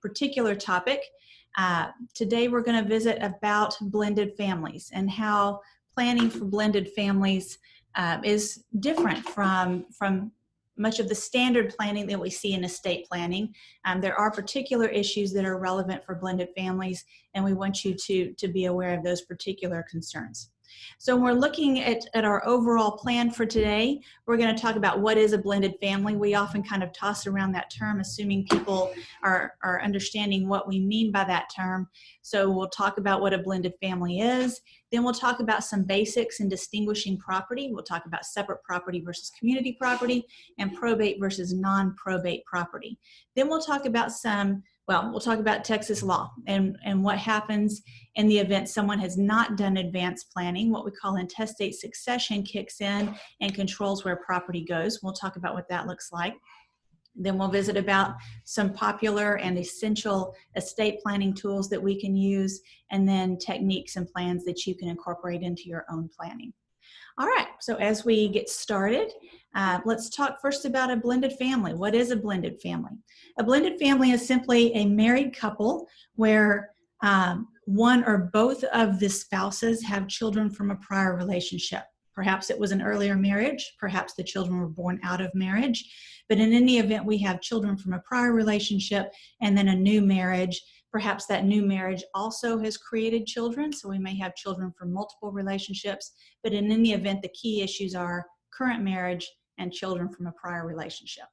particular topic. Today we're going to visit about blended families and how planning for blended families is different from much of the standard planning that we see in estate planning. There are particular issues that are relevant for blended families, and we want you to be aware of those particular concerns. So when we're looking at our overall plan for today, we're going to talk about what is a blended family. We often kind of toss around that term, assuming people are understanding what we mean by that term. So we'll talk about what a blended family is. Then we'll talk about some basics in distinguishing property. We'll talk about separate property versus community property and probate versus non-probate property. Then we'll talk about we'll talk about Texas law and what happens in the event someone has not done advanced planning. What we call intestate succession kicks in and controls where property goes. We'll talk about what that looks like. Then we'll visit about some popular and essential estate planning tools that we can use, and then techniques and plans that you can incorporate into your own planning. All right, so as we get started, let's talk first about a blended family. What is a blended family? A blended family is simply a married couple where one or both of the spouses have children from a prior relationship. Perhaps it was an earlier marriage, perhaps the children were born out of marriage, but in any event, we have children from a prior relationship and then a new marriage. Perhaps that new marriage also has created children, so we may have children from multiple relationships, but in any event, the key issues are current marriage and children from a prior relationship.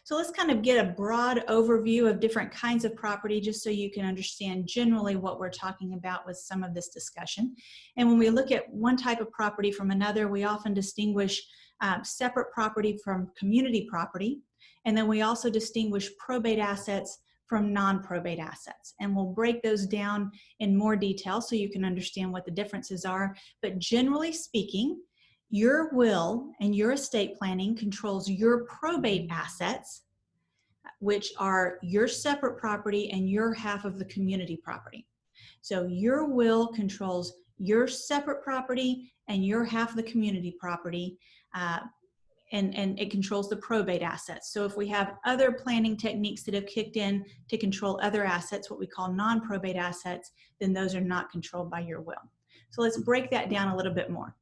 So let's kind of get a broad overview of different kinds of property just so you can understand generally what we're talking about with some of this discussion. And when we look at one type of property from another, we often distinguish separate property from community property, and then we also distinguish probate assets from non-probate assets. And we'll break those down in more detail so you can understand what the differences are. But generally speaking, your will and your estate planning controls your probate assets, which are your separate property and your half of the community property. So your will controls your separate property and your half of the community property, and it controls the probate assets. So if we have other planning techniques that have kicked in to control other assets, what we call non-probate assets, then those are not controlled by your will. So let's break that down a little bit more.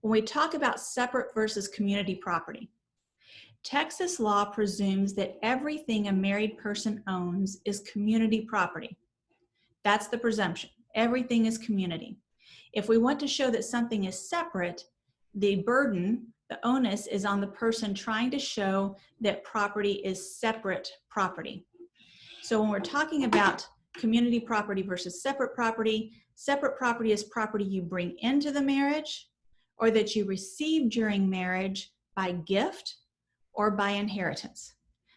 When we talk about separate versus community property, Texas law presumes that everything a married person owns is community property. That's the presumption. Everything is community. If we want to show that something is separate, the burden, the onus, is on the person trying to show that property is separate property. So when we're talking about community property versus separate property is property you bring into the marriage or that you receive during marriage by gift or by inheritance.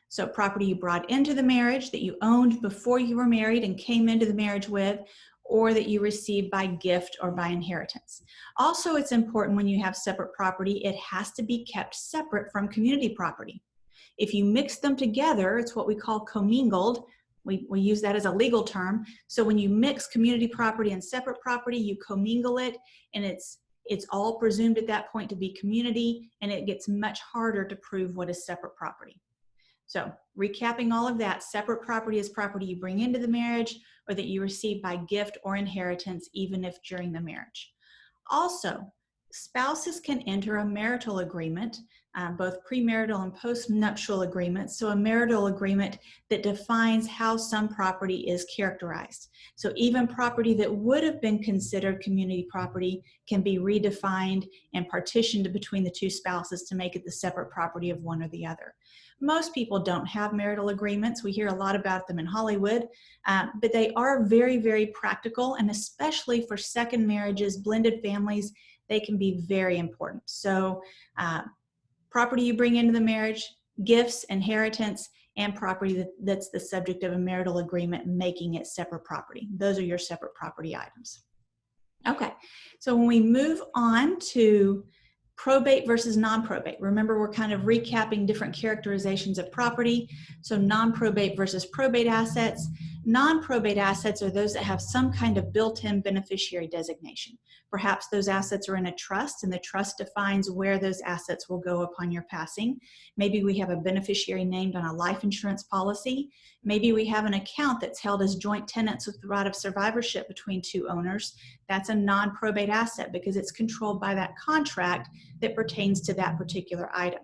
So property you brought into the marriage that you owned before you were married and came into the marriage with, or that you received by gift or by inheritance. Also, it's important when you have separate property, it has to be kept separate from community property. If you mix them together, it's what we call commingled. We use that as a legal term. So when you mix community property and separate property, you commingle it, and it's all presumed at that point to be community, and it gets much harder to prove what is separate property. So recapping all of that, separate property is property you bring into the marriage or that you receive by gift or inheritance, even if during the marriage. Also, spouses can enter a marital agreement, both premarital and postnuptial agreements. So a marital agreement that defines how some property is characterized. So even property that would have been considered community property can be redefined and partitioned between the two spouses to make it the separate property of one or the other. Most people don't have marital agreements. We hear a lot about them in Hollywood, but they are very, very practical, and especially for second marriages, blended families, they can be very important. So property you bring into the marriage, gifts, inheritance, and property that's the subject of a marital agreement, making it separate property. Those are your separate property items. Okay, so when we move on to probate versus non-probate, remember we're kind of recapping different characterizations of property. So non-probate versus probate assets. Non-probate assets are those that have some kind of built-in beneficiary designation. Perhaps those assets are in a trust, and the trust defines where those assets will go upon your passing. Maybe we have a beneficiary named on a life insurance policy. Maybe we have an account that's held as joint tenants with the right of survivorship between two owners. That's a non-probate asset because it's controlled by that contract that pertains to that particular item.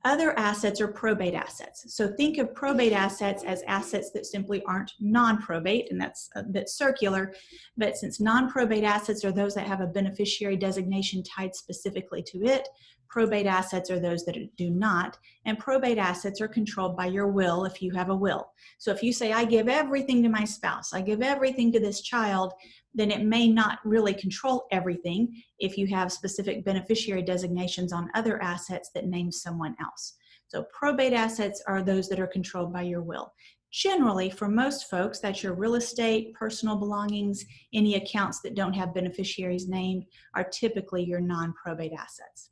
Other assets are probate assets. So think of probate assets as assets that simply aren't non-probate, and that's a bit circular, but since non-probate assets are those that have a beneficiary designation tied specifically to it, probate assets are those that do not, and probate assets are controlled by your will if you have a will. So if you say, I give everything to my spouse, I give everything to this child, then it may not really control everything if you have specific beneficiary designations on other assets that name someone else. So probate assets are those that are controlled by your will. Generally, for most folks, that's your real estate, personal belongings, any accounts that don't have beneficiaries named are typically your non-probate assets.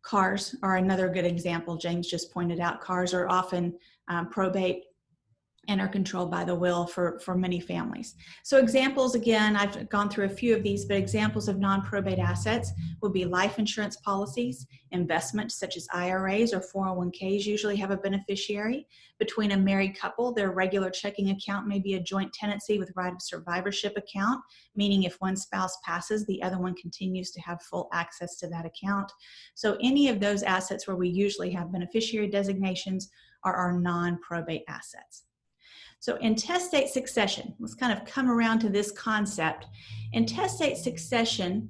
Cars are another good example. James just pointed out cars are often probate and are controlled by the will for many families. So examples, again, I've gone through a few of these, but examples of non-probate assets would be life insurance policies, investments such as IRAs or 401ks usually have a beneficiary. Between a married couple, their regular checking account may be a joint tenancy with right of survivorship account, meaning if one spouse passes, the other one continues to have full access to that account. So any of those assets where we usually have beneficiary designations are our non-probate assets. So intestate succession, let's kind of come around to this concept. Intestate succession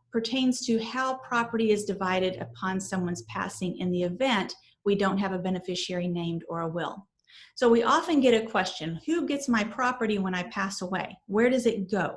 pertains to how property is divided upon someone's passing in the event we don't have a beneficiary named or a will. So we often get a question, who gets my property when I pass away? Where does it go?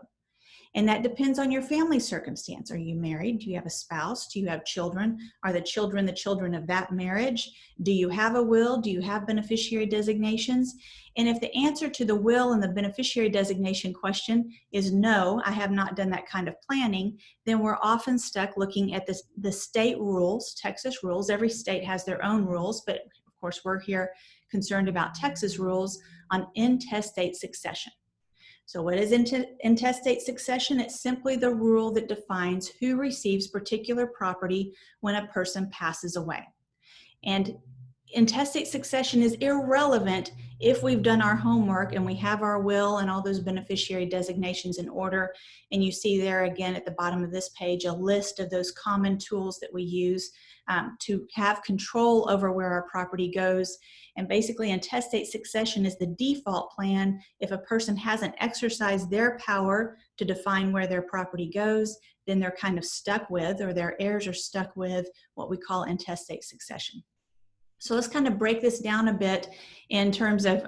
And that depends on your family circumstance. Are you married? Do you have a spouse? Do you have children? Are the children of that marriage? Do you have a will? Do you have beneficiary designations? And if the answer to the will and the beneficiary designation question is no, I have not done that kind of planning, then we're often stuck looking at the state rules, Texas rules. Every state has their own rules, but of course we're here concerned about Texas rules on intestate succession. So what is intestate succession? It's simply the rule that defines who receives particular property when a person passes away. And intestate succession is irrelevant if we've done our homework and we have our will and all those beneficiary designations in order. And you see there again at the bottom of this page a list of those common tools that we use to have control over where our property goes. And basically intestate succession is the default plan if a person hasn't exercised their power to define where their property goes, then they're kind of stuck with, or their heirs are stuck with, what we call intestate succession. So let's kind of break this down a bit in terms of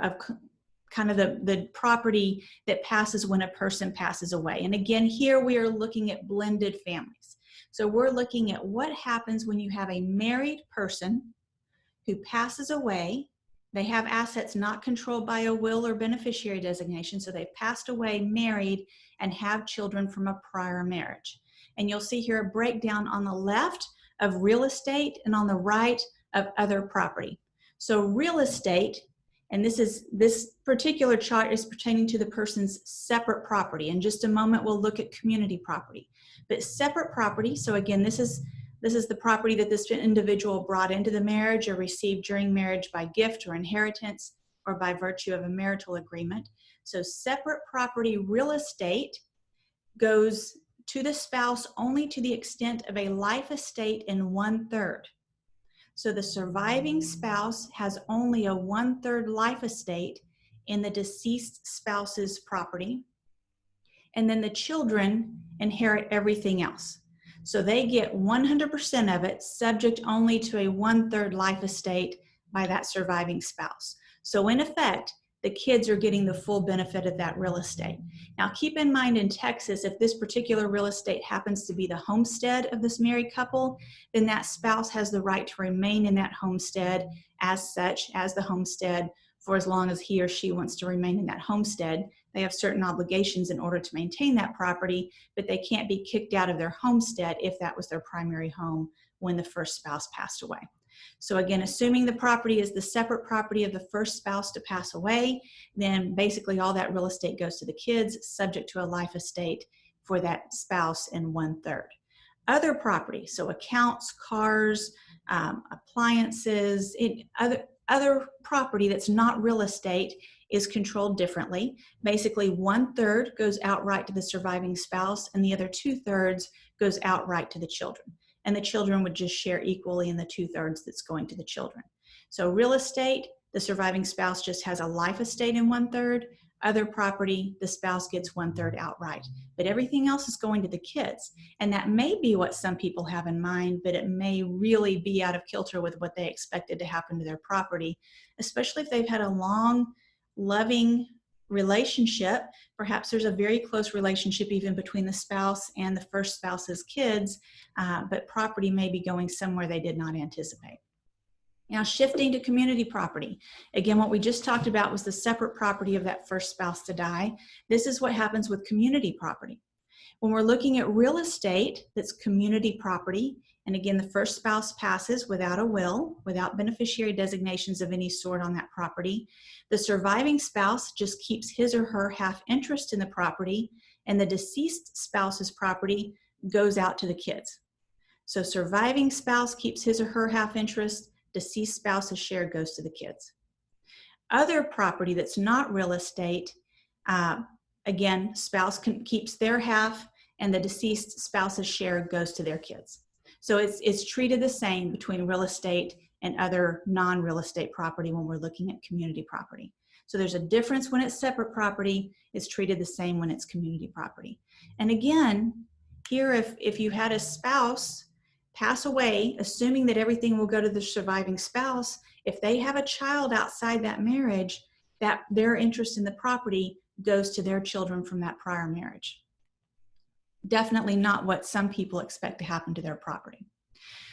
kind of the property that passes when a person passes away. And again, here we are looking at blended families. So we're looking at what happens when you have a married person who passes away. They have assets not controlled by a will or beneficiary designation, so they've passed away, married, and have children from a prior marriage. And you'll see here a breakdown on the left of real estate and on the right of other property. So real estate, and this particular chart is pertaining to the person's separate property. In just a moment, we'll look at community property. But separate property, so again, this is the property that this individual brought into the marriage or received during marriage by gift or inheritance or by virtue of a marital agreement. So separate property real estate goes to the spouse only to the extent of a life estate in 1/3. So the surviving spouse has only a 1/3 life estate in the deceased spouse's property, and then the children inherit everything else. So they get 100% of it, subject only to a 1/3 life estate by that surviving spouse. So in effect, the kids are getting the full benefit of that real estate. Now keep in mind in Texas, if this particular real estate happens to be the homestead of this married couple, then that spouse has the right to remain in that homestead as such, as the homestead, for as long as he or she wants to remain in that homestead. They have certain obligations in order to maintain that property, but they can't be kicked out of their homestead if that was their primary home when the first spouse passed away. So again, assuming the property is the separate property of the first spouse to pass away, then basically all that real estate goes to the kids, subject to a life estate for that spouse in 1/3. Other property, so accounts, cars, appliances, other property that's not real estate is controlled differently. Basically, 1/3 goes outright to the surviving spouse, and the other 2/3 goes outright to the children. And the children would just share equally in the 2/3 that's going to the children. So real estate, the surviving spouse just has a life estate in 1/3. Other property, the spouse gets 1/3 outright. But everything else is going to the kids. And that may be what some people have in mind, but it may really be out of kilter with what they expected to happen to their property, especially if they've had a long, loving relationship. Perhaps there's a very close relationship even between the spouse and the first spouse's kids, but property may be going somewhere they did not anticipate. Now, shifting to community property. Again, what we just talked about was the separate property of that first spouse to die. This is what happens with community property. When we're looking at real estate that's community property, and again, the first spouse passes without a will, without beneficiary designations of any sort on that property, the surviving spouse just keeps his or her half interest in the property, and the deceased spouse's property goes out to the kids. So surviving spouse keeps his or her half interest, deceased spouse's share goes to the kids. Other property that's not real estate, again, spouse keeps their half, and the deceased spouse's share goes to their kids. So it's treated the same between real estate and other non-real estate property when we're looking at community property. So there's a difference when it's separate property. It's treated the same when it's community property. And again, here if you had a spouse pass away, assuming that everything will go to the surviving spouse, if they have a child outside that marriage, that their interest in the property goes to their children from that prior marriage. Definitely not what some people expect to happen to their property.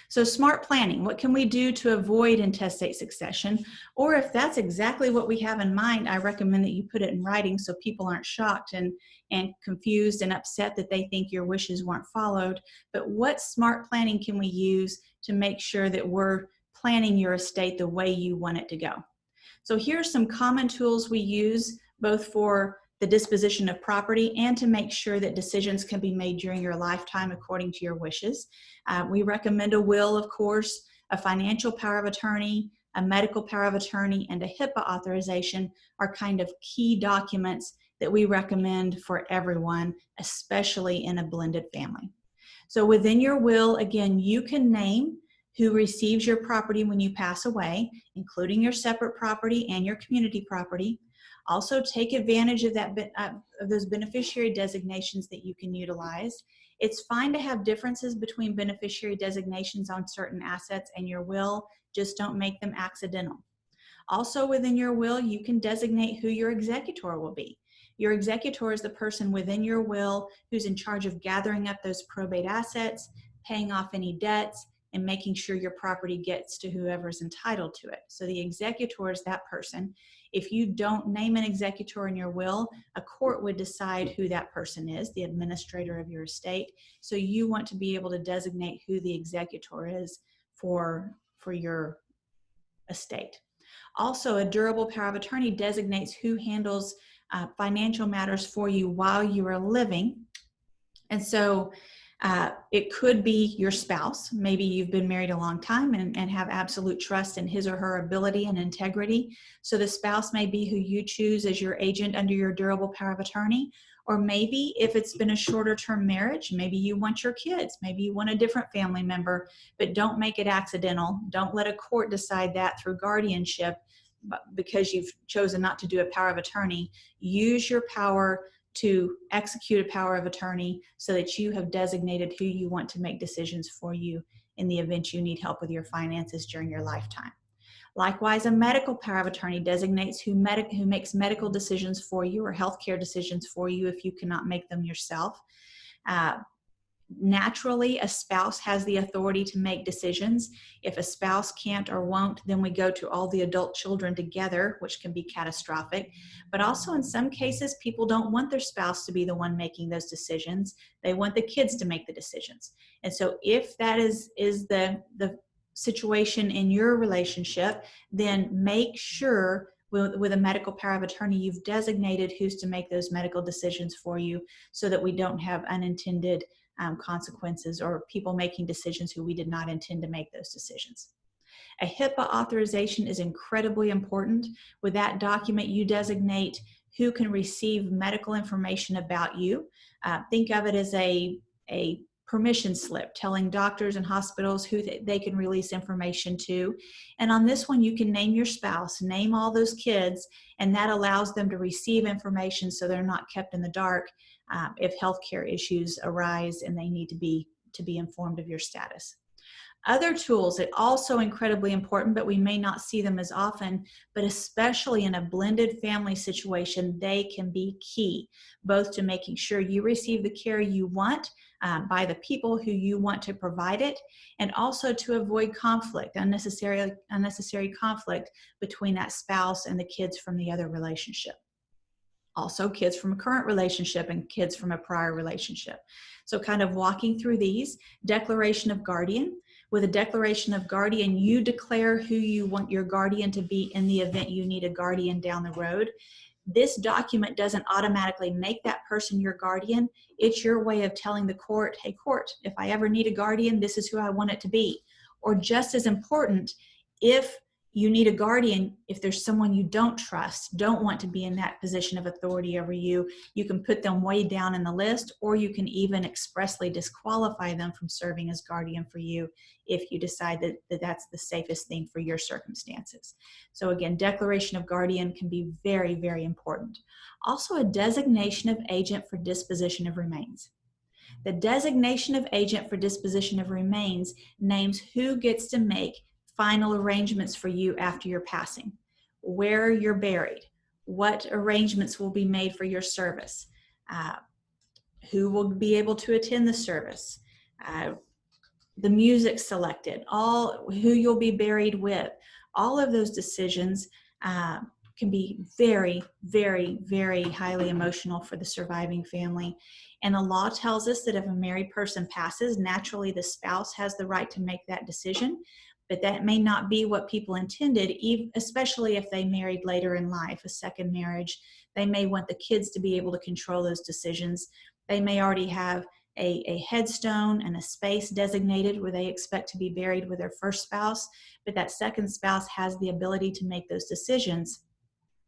So smart planning, what can we do to avoid intestate succession? Or if that's exactly what we have in mind, I recommend that you put it in writing so people aren't shocked and confused and upset that they think your wishes weren't followed. But what smart planning can we use to make sure that we're planning your estate the way you want it to go? So here are some common tools we use both for the disposition of property and to make sure that decisions can be made during your lifetime according to your wishes. We recommend a will, of course, a financial power of attorney, a medical power of attorney, and a HIPAA authorization are kind of key documents that we recommend for everyone, especially in a blended family. So within your will, again, you can name who receives your property when you pass away, including your separate property and your community property. Also take advantage of those beneficiary designations that you can utilize. It's fine to have differences between beneficiary designations on certain assets and your will, just don't make them accidental. Also within your will, you can designate who your executor will be. Your executor is the person within your will who's in charge of gathering up those probate assets, paying off any debts, and making sure your property gets to whoever's entitled to it. So the executor is that person. If you don't name an executor in your will, a court would decide who that person is, the administrator of your estate. So you want to be able to designate who the executor is for your estate. Also, a durable power of attorney designates who handles financial matters for you while you are living. And so it could be your spouse. Maybe you've been married a long time and have absolute trust in his or her ability and integrity. So the spouse may be who you choose as your agent under your durable power of attorney. Or maybe if it's been a shorter term marriage, maybe you want your kids, maybe you want a different family member, but don't make it accidental. Don't let a court decide that through guardianship because you've chosen not to do a power of attorney. Use your power to execute a power of attorney so that you have designated who you want to make decisions for you in the event you need help with your finances during your lifetime. Likewise, a medical power of attorney designates who makes medical decisions for you or healthcare decisions for you if you cannot make them yourself. Naturally, a spouse has the authority to make decisions. If a spouse can't or won't, then we go to all the adult children together, which can be catastrophic. But also in some cases, people don't want their spouse to be the one making those decisions. They want the kids to make the decisions. And so if that is the situation in your relationship, then make sure with a medical power of attorney, you've designated who's to make those medical decisions for you so that we don't have unintended consequences or people making decisions who we did not intend to make those decisions. A HIPAA authorization is incredibly important. With that document, you designate who can receive medical information about you. Think of it as a permission slip telling doctors and hospitals who they can release information to. And on this one, you can name your spouse, name all those kids, and that allows them to receive information so they're not kept in the dark if healthcare issues arise and they need to be informed of your status. Other tools that also incredibly important, but we may not see them as often, but especially in a blended family situation, they can be key, both to making sure you receive the care you want by the people who you want to provide it, and also to avoid conflict, unnecessary conflict between that spouse and the kids from the other relationship. Also kids from a current relationship and kids from a prior relationship. So kind of walking through these. Declaration of guardian. With a declaration of guardian, you declare who you want your guardian to be in the event you need a guardian down the road. This document doesn't automatically make that person your guardian. It's your way of telling the court, hey court, if I ever need a guardian, this is who I want it to be. Or just as important, if you need a guardian, if there's someone you don't trust, don't want to be in that position of authority over you, you can put them way down in the list, or you can even expressly disqualify them from serving as guardian for you if you decide that that's the safest thing for your circumstances. So again, declaration of guardian can be very, very important. Also, a designation of agent for disposition of remains. The designation of agent for disposition of remains names who gets to make final arrangements for you after your passing, where you're buried, what arrangements will be made for your service, who will be able to attend the service, the music selected, who you'll be buried with. All of those decisions can be very, very, very highly emotional for the surviving family. And the law tells us that if a married person passes, naturally the spouse has the right to make that decision. But that may not be what people intended, especially if they married later in life, a second marriage. They may want the kids to be able to control those decisions. They may already have a headstone and a space designated where they expect to be buried with their first spouse, but that second spouse has the ability to make those decisions.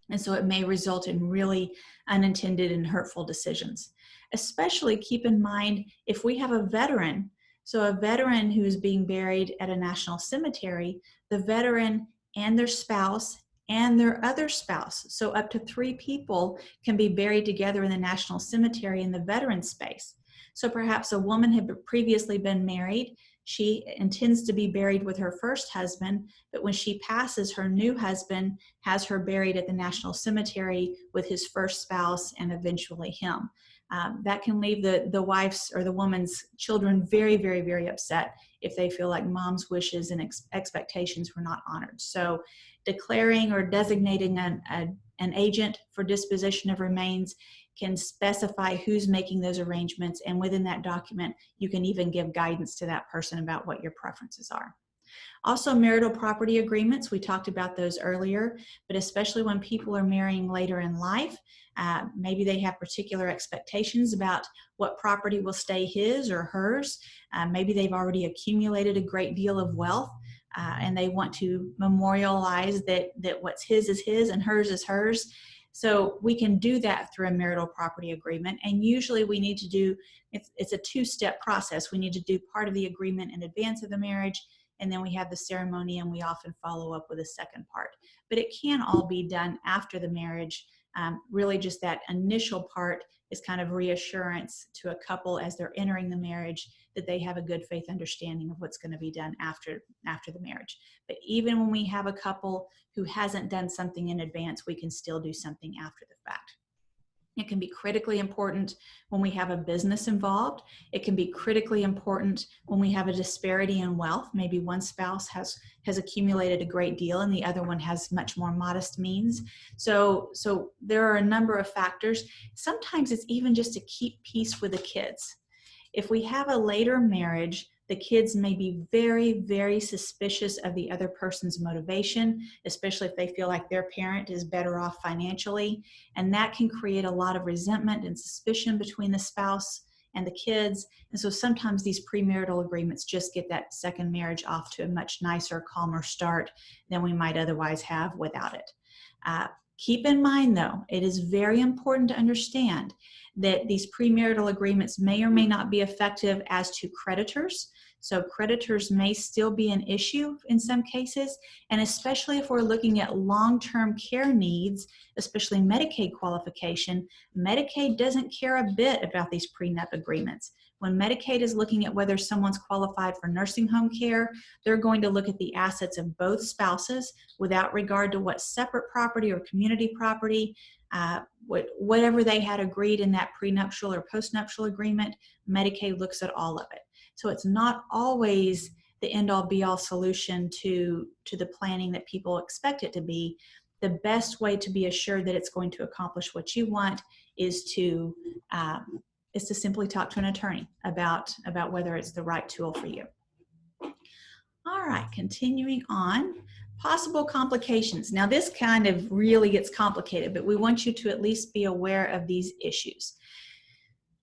And so it may result in really unintended and hurtful decisions. Especially keep in mind if we have a veteran. So a veteran who is being buried at a national cemetery, the veteran and their spouse and their other spouse, so up to 3 people can be buried together in the national cemetery in the veteran space. So perhaps a woman had previously been married. She intends to be buried with her first husband, but when she passes, her new husband has her buried at the national cemetery with his first spouse and eventually him. That can leave the wife's or the woman's children very, very, very upset if they feel like mom's wishes and expectations were not honored. So declaring or designating an agent for disposition of remains can specify who's making those arrangements, and within that document, you can even give guidance to that person about what your preferences are. Also, marital property agreements, we talked about those earlier, but especially when people are marrying later in life, maybe they have particular expectations about what property will stay his or hers. Maybe they've already accumulated a great deal of wealth, and they want to memorialize that what's his is his and hers is hers. So we can do that through a marital property agreement, and usually we need to do, it's a 2-step process. We need to do part of the agreement in advance of the marriage, and then we have the ceremony, and we often follow up with a second part. But it can all be done after the marriage. Really just that initial part is kind of reassurance to a couple as they're entering the marriage that they have a good faith understanding of what's going to be done after the marriage. But even when we have a couple who hasn't done something in advance, we can still do something after the fact. It can be critically important when we have a business involved. It can be critically important when we have a disparity in wealth. Maybe one spouse has accumulated a great deal and the other one has much more modest means. So there are a number of factors. Sometimes it's even just to keep peace with the kids. If we have a later marriage, The kids may be very, very suspicious of the other person's motivation, especially if they feel like their parent is better off financially. And that can create a lot of resentment and suspicion between the spouse and the kids. And so sometimes these premarital agreements just get that second marriage off to a much nicer, calmer start than we might otherwise have without it. Keep in mind, though, it is very important to understand that these premarital agreements may or may not be effective as to creditors. So creditors may still be an issue in some cases, and especially if we're looking at long-term care needs, especially Medicaid qualification, Medicaid doesn't care a bit about these prenup agreements. When Medicaid is looking at whether someone's qualified for nursing home care, they're going to look at the assets of both spouses without regard to what separate property or community property, whatever they had agreed in that prenuptial or postnuptial agreement. Medicaid looks at all of it. So it's not always the end-all be-all solution to the planning that people expect it to be. The best way to be assured that it's going to accomplish what you want is to simply talk to an attorney about whether it's the right tool for you. All right, continuing on. Possible complications. Now this kind of really gets complicated, but we want you to at least be aware of these issues.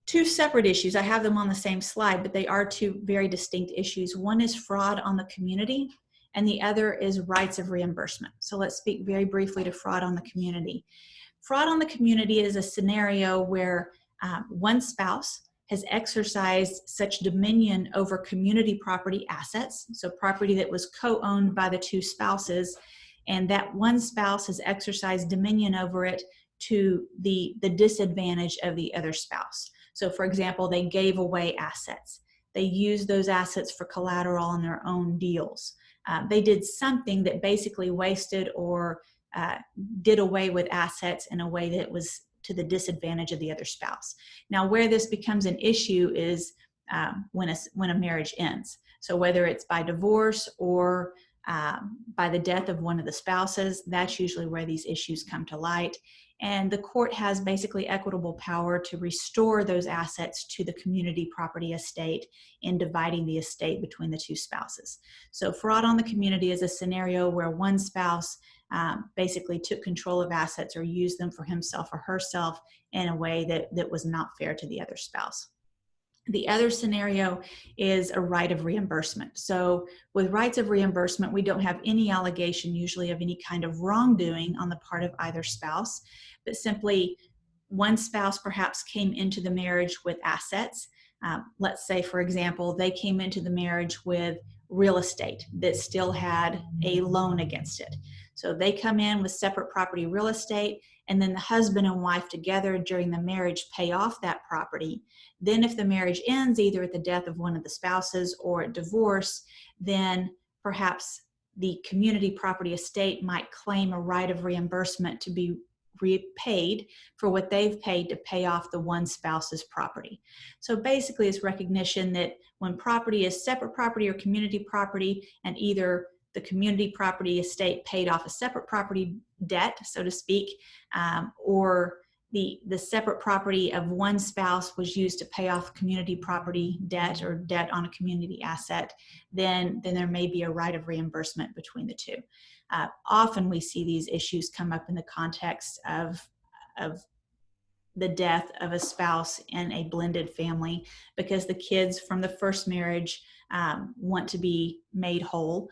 Two separate issues. I have them on the same slide, but they are two very distinct issues. One is fraud on the community, and the other is rights of reimbursement. So let's speak very briefly to fraud on the community. Fraud on the community is a scenario where one spouse has exercised such dominion over community property assets, so property that was co-owned by the two spouses, and that one spouse has exercised dominion over it to the disadvantage of the other spouse. So for example, they gave away assets. They used those assets for collateral on their own deals. They did something that basically wasted or did away with assets in a way that was to the disadvantage of the other spouse. Now, where this becomes an issue is when a marriage ends. So whether it's by divorce or by the death of one of the spouses, that's usually where these issues come to light. And the court has basically equitable power to restore those assets to the community property estate in dividing the estate between the two spouses. So fraud on the community is a scenario where one spouse basically took control of assets or used them for himself or herself in a way that was not fair to the other spouse. The other scenario is a right of reimbursement. So with rights of reimbursement, we don't have any allegation usually of any kind of wrongdoing on the part of either spouse, but simply one spouse perhaps came into the marriage with assets. Let's say, for example, they came into the marriage with real estate that still had a loan against it. So they come in with separate property real estate, and then the husband and wife together during the marriage pay off that property. Then if the marriage ends either at the death of one of the spouses or at divorce, then perhaps the community property estate might claim a right of reimbursement to be repaid for what they've paid to pay off the one spouse's property. So basically it's recognition that when property is separate property or community property, and either the community property estate paid off a separate property debt, so to speak, or the separate property of one spouse was used to pay off community property debt or debt on a community asset, then there may be a right of reimbursement between the two. Often we see these issues come up in the context of the death of a spouse in a blended family, because the kids from the first marriage want to be made whole,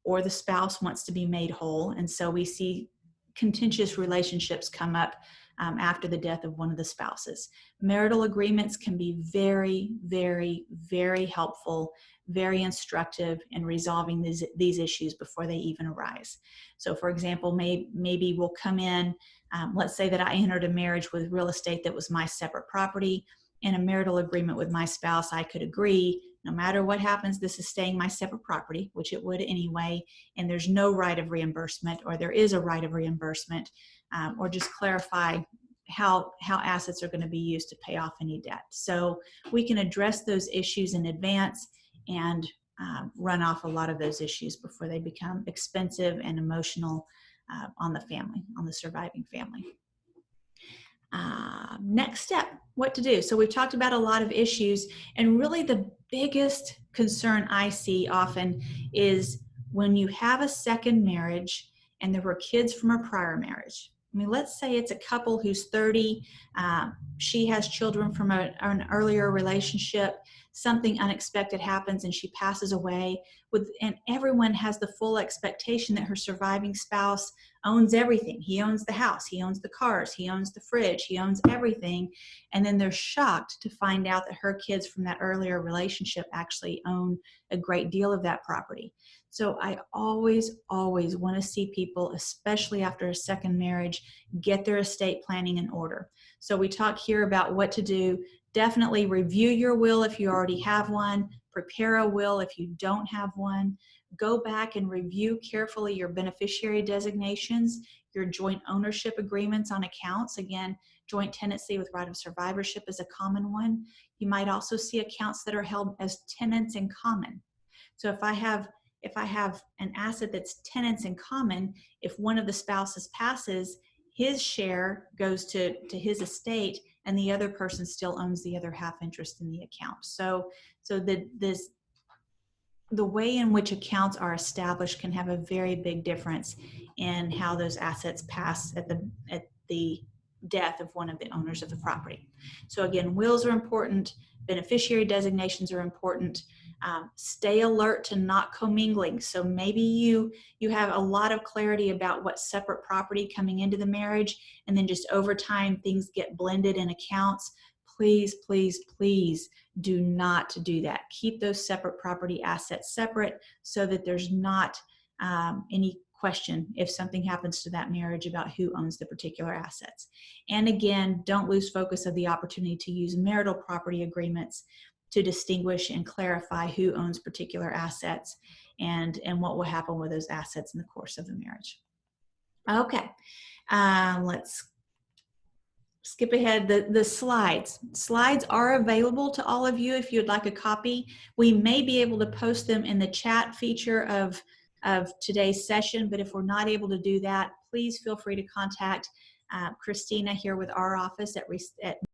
or the spouse wants to be made whole. And so we see contentious relationships come up after the death of one of the spouses. Marital agreements can be very, very, very helpful, very instructive in resolving these issues before they even arise. So for example, maybe we'll come in, let's say that I entered a marriage with real estate that was my separate property. In a marital agreement with my spouse, I could agree, no matter what happens, this is staying my separate property, which it would anyway, and there's no right of reimbursement, or there is a right of reimbursement, or just clarify how assets are going to be used to pay off any debt. So we can address those issues in advance and run off a lot of those issues before they become expensive and emotional on the family, on the surviving family. Next step, what to do. So we've talked about a lot of issues, and really the biggest concern I see often is when you have a second marriage and there were kids from a prior marriage. I mean, let's say it's a couple who's 30, she has children from an earlier relationship, something unexpected happens and she passes away, and everyone has the full expectation that her surviving spouse owns everything. He owns the house, he owns the cars, he owns the fridge, he owns everything. And then they're shocked to find out that her kids from that earlier relationship actually own a great deal of that property. So I always want to see people, especially after a second marriage, get their estate planning in order. So we talk here about what to do. Definitely review your will if you already have one. Prepare a will if you don't have one. Go back and review carefully your beneficiary designations, your joint ownership agreements on accounts. Again, joint tenancy with right of survivorship is a common one. You might also see accounts that are held as tenants in common. So if I have an asset that's tenants in common, if one of the spouses passes, his share goes to his estate and the other person still owns the other half interest in the account. So the way in which accounts are established can have a very big difference in how those assets pass at the death of one of the owners of the property. So again, wills are important, beneficiary designations are important. Stay alert to not commingling. So maybe you have a lot of clarity about what separate property coming into the marriage, and then just over time things get blended in accounts. Please do not do that. Keep those separate property assets separate so that there's not any question if something happens to that marriage about who owns the particular assets. And again, don't lose focus of the opportunity to use marital property agreements to distinguish and clarify who owns particular assets and what will happen with those assets in the course of the marriage. Okay, let's skip ahead. The slides. Slides are available to all of you if you'd like a copy. We may be able to post them in the chat feature of today's session, but if we're not able to do that, please feel free to contact Christina here with our office at